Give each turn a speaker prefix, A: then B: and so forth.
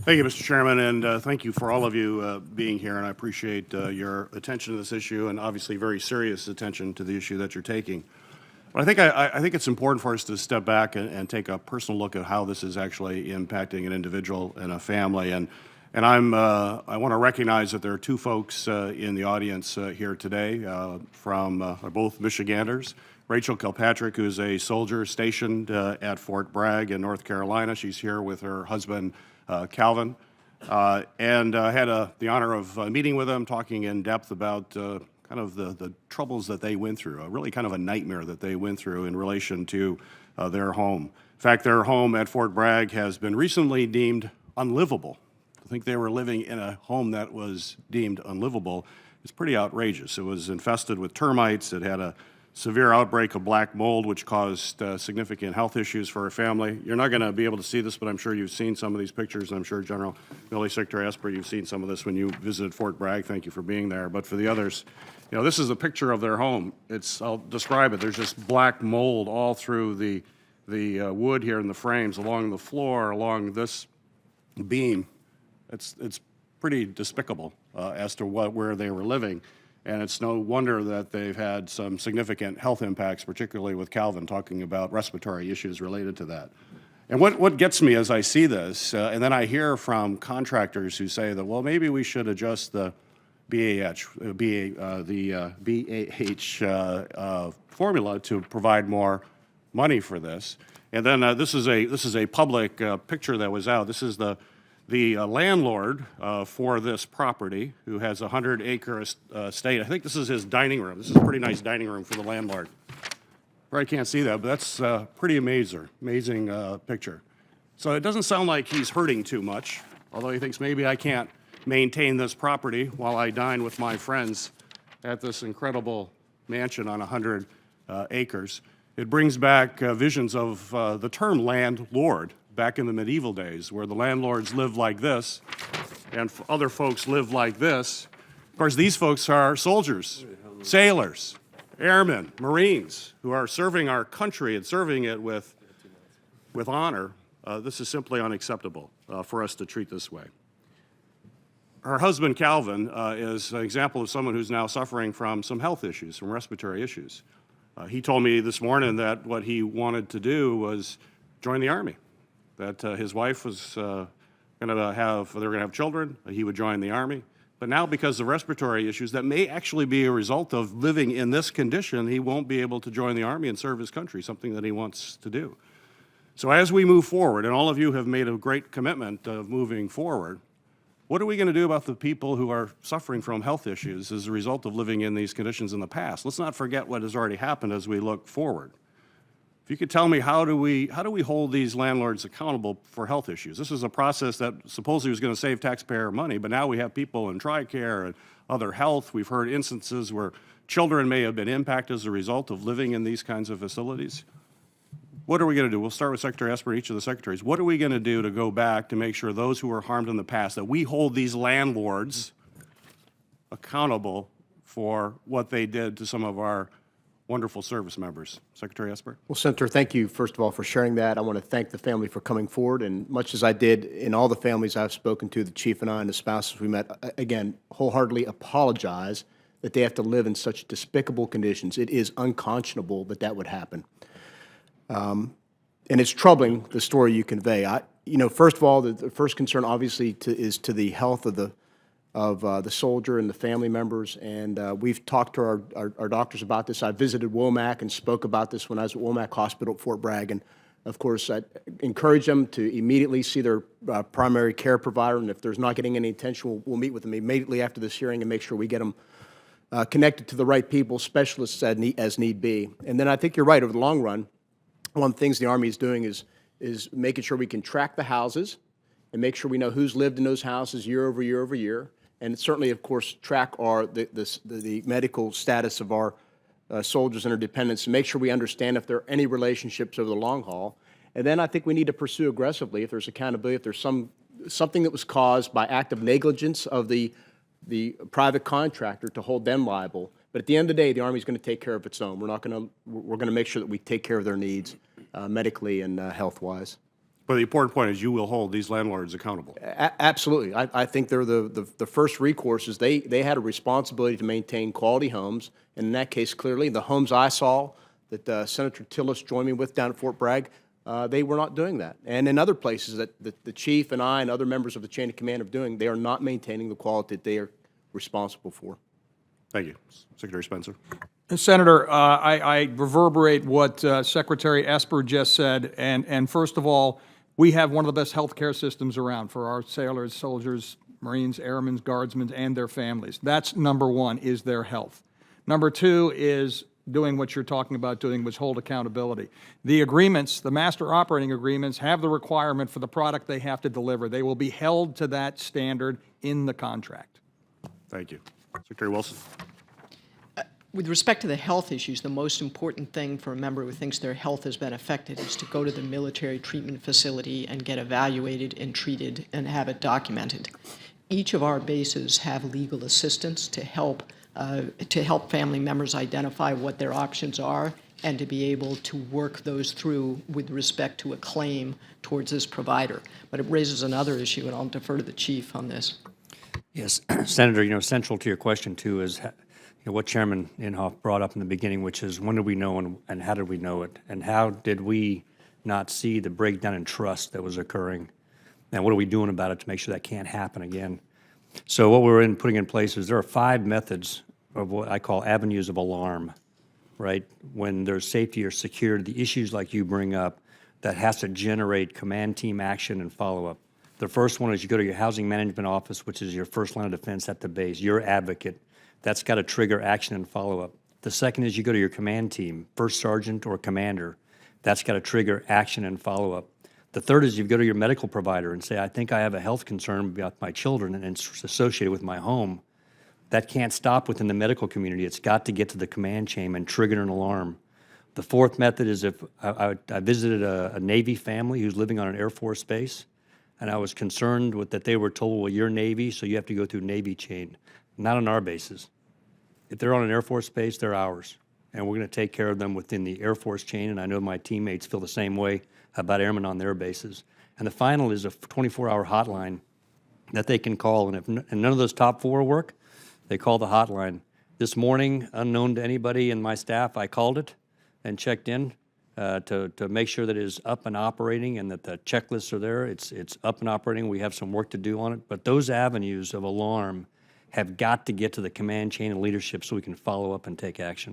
A: Thank you, Mr. Chairman, and thank you for all of you being here, and I appreciate your attention to this issue and obviously very serious attention to the issue that you're taking. But I think it's important for us to step back and take a personal look at how this is actually impacting an individual and a family. And I want to recognize that there are two folks in the audience here today from are both Michiganders. Rachel Kilpatrick, who is a soldier stationed at Fort Bragg in North Carolina. She's here with her husband, Calvin, and had the honor of meeting with them, talking in depth about kind of the troubles that they went through, really kind of a nightmare that they went through in relation to their home. In fact, their home at Fort Bragg has been recently deemed unlivable. I think they were living in a home that was deemed unlivable. It's pretty outrageous. It was infested with termites. It had a severe outbreak of black mold, which caused significant health issues for her family. You're not going to be able to see this, but I'm sure you've seen some of these pictures, and I'm sure General Millie Secretary Esper, you've seen some of this when you visited Fort Bragg. Thank you for being there. But for the others, you know, this is a picture of their home. I'll describe it. There's just black mold all through the wood here in the frames, along the floor, along this beam. It's pretty despicable as to where they were living. And it's no wonder that they've had some significant health impacts, particularly with Calvin talking about respiratory issues related to that. And what gets me as I see this, and then I hear from contractors who say that, well, maybe we should adjust the BAH formula to provide more money for this. And then this is a public picture that was out. This is the landlord for this property, who has a 100-acre estate. I think this is his dining room. This is a pretty nice dining room for the landlord. Probably can't see that, but that's pretty amazing picture. So it doesn't sound like he's hurting too much, although he thinks maybe I can't maintain this property while I dine with my friends at this incredible mansion on 100 acres. It brings back visions of the term landlord back in the medieval days, where the landlords lived like this and other folks lived like this. Of course, these folks are soldiers, sailors, airmen, Marines, who are serving our country and serving it with honor. This is simply unacceptable for us to treat this way. Her husband, Calvin, is an example of someone who's now suffering from some health issues, some respiratory issues. He told me this morning that what he wanted to do was join the Army, that his wife was they were going to have children, he would join the Army. But now, because of respiratory issues that may actually be a result of living in this condition, he won't be able to join the Army and serve his country, something that he wants to do. So as we move forward, and all of you have made a great commitment of moving forward, what are we going to do about the people who are suffering from health issues as a result of living in these conditions in the past? Let's not forget what has already happened as we look forward. If you could tell me, how do we hold these landlords accountable for health issues? This is a process that supposedly was going to save taxpayer money, but now we have people in TRICARE and other health. We've heard instances where children may have been impacted as a result of living in these kinds of facilities. What are we going to do? We'll start with Secretary Esper, each of the secretaries. What are we going to do to go back to make sure those who were harmed in the past, that we hold these landlords accountable for what they did to some of our wonderful service members? Secretary Esper.
B: Well, Senator, thank you, first of all, for sharing that. I want to thank the family for coming forward, and much as I did in all the families I've spoken to, the chief and I and the spouses we met, again, wholeheartedly apologize that they have to live in such despicable conditions. It is unconscionable that that would happen. And it's troubling, the story you convey. First of all, the first concern obviously is to the health of the soldier and the family members, and we've talked to our doctors about this. I visited Womack and spoke about this when I was at Womack Hospital at Fort Bragg, and of course I encourage them to immediately see their primary care provider, and if there's not getting any attention, we'll meet with them immediately after this hearing and make sure we get them connected to the right people, specialists as need be. And then I think you're right, over the long run, one of the things the Army is doing is making sure we can track the houses and make sure we know who's lived in those houses year over year over year, and certainly, of course, track the medical status of our soldiers and their dependents, and make sure we understand if there are any relationships over the long haul. And then I think we need to pursue aggressively, if there's accountability, if there's something that was caused by act of negligence of the private contractor, to hold them liable. But at the end of the day, the Army is going to take care of its own. We're going to make sure that we take care of their needs medically and health-wise.
A: But the important point is you will hold these landlords accountable.
B: Absolutely. I think they're the first recourse is they had a responsibility to maintain quality homes. And in that case, clearly, the homes I saw that Senator Tillis joined me with down at Fort Bragg, they were not doing that. And in other places that the chief and I and other members of the chain of command are doing, they are not maintaining the quality that they are responsible for.
A: Thank you. Secretary Spencer.
C: Senator, I reverberate what Secretary Esper just said, and first of all, we have one of the best healthcare systems around for our sailors, soldiers, Marines, airmen, guardsmen, and their families. That's number one, is their health. Number two is doing what you're talking about doing, which hold accountability. The agreements, the master operating agreements, have the requirement for the product they have to deliver. They will be held to that standard in the contract.
A: Thank you. Secretary Wilson.
D: With respect to the health issues, the most important thing for a member who thinks their health has been affected is to go to the military treatment facility and get evaluated and treated and have it documented. Each of our bases have legal assistance to help family members identify what their options are and to be able to work those through with respect to a claim towards this provider. But it raises another issue, and I'll defer to the chief on this.
E: Yes, Senator, central to your question, too, is what Chairman Inhofe brought up in the beginning, which is when did we know and how did we know it? And how did we not see the breakdown in trust that was occurring? And what are we doing about it to make sure that can't happen again? So what we're putting in place is there are 5 methods of what I call avenues of alarm, right? When there's safety or security, the issues like you bring up, that has to generate command team action and follow-up. The first one is you go to your housing management office, which is your first line of defense at the base, your advocate. That's got to trigger action and follow-up. The second is you go to your command team, first sergeant or commander. That's got to trigger action and follow-up. The third is you go to your medical provider and say, I think I have a health concern about my children and it's associated with my home. That can't stop within the medical community. It's got to get to the command chain and trigger an alarm. The fourth method is if I visited a Navy family who's living on an Air Force base, and I was concerned with that they were told, well, you're Navy, so you have to go through Navy chain. Not on our bases. If they're on an Air Force base, they're ours. And we're going to take care of them within the Air Force chain, and I know my teammates feel the same way about airmen on their bases. And the final is a 24-hour hotline that they can call, and if none of those top 4 work, they call the hotline. This morning, unknown to anybody in my staff, I called it and checked in to make sure that it is up and operating and that the checklists are there. It's up and operating. We have some work to do on it. But those avenues of alarm have got to get to the command chain and leadership so we can follow up and take action.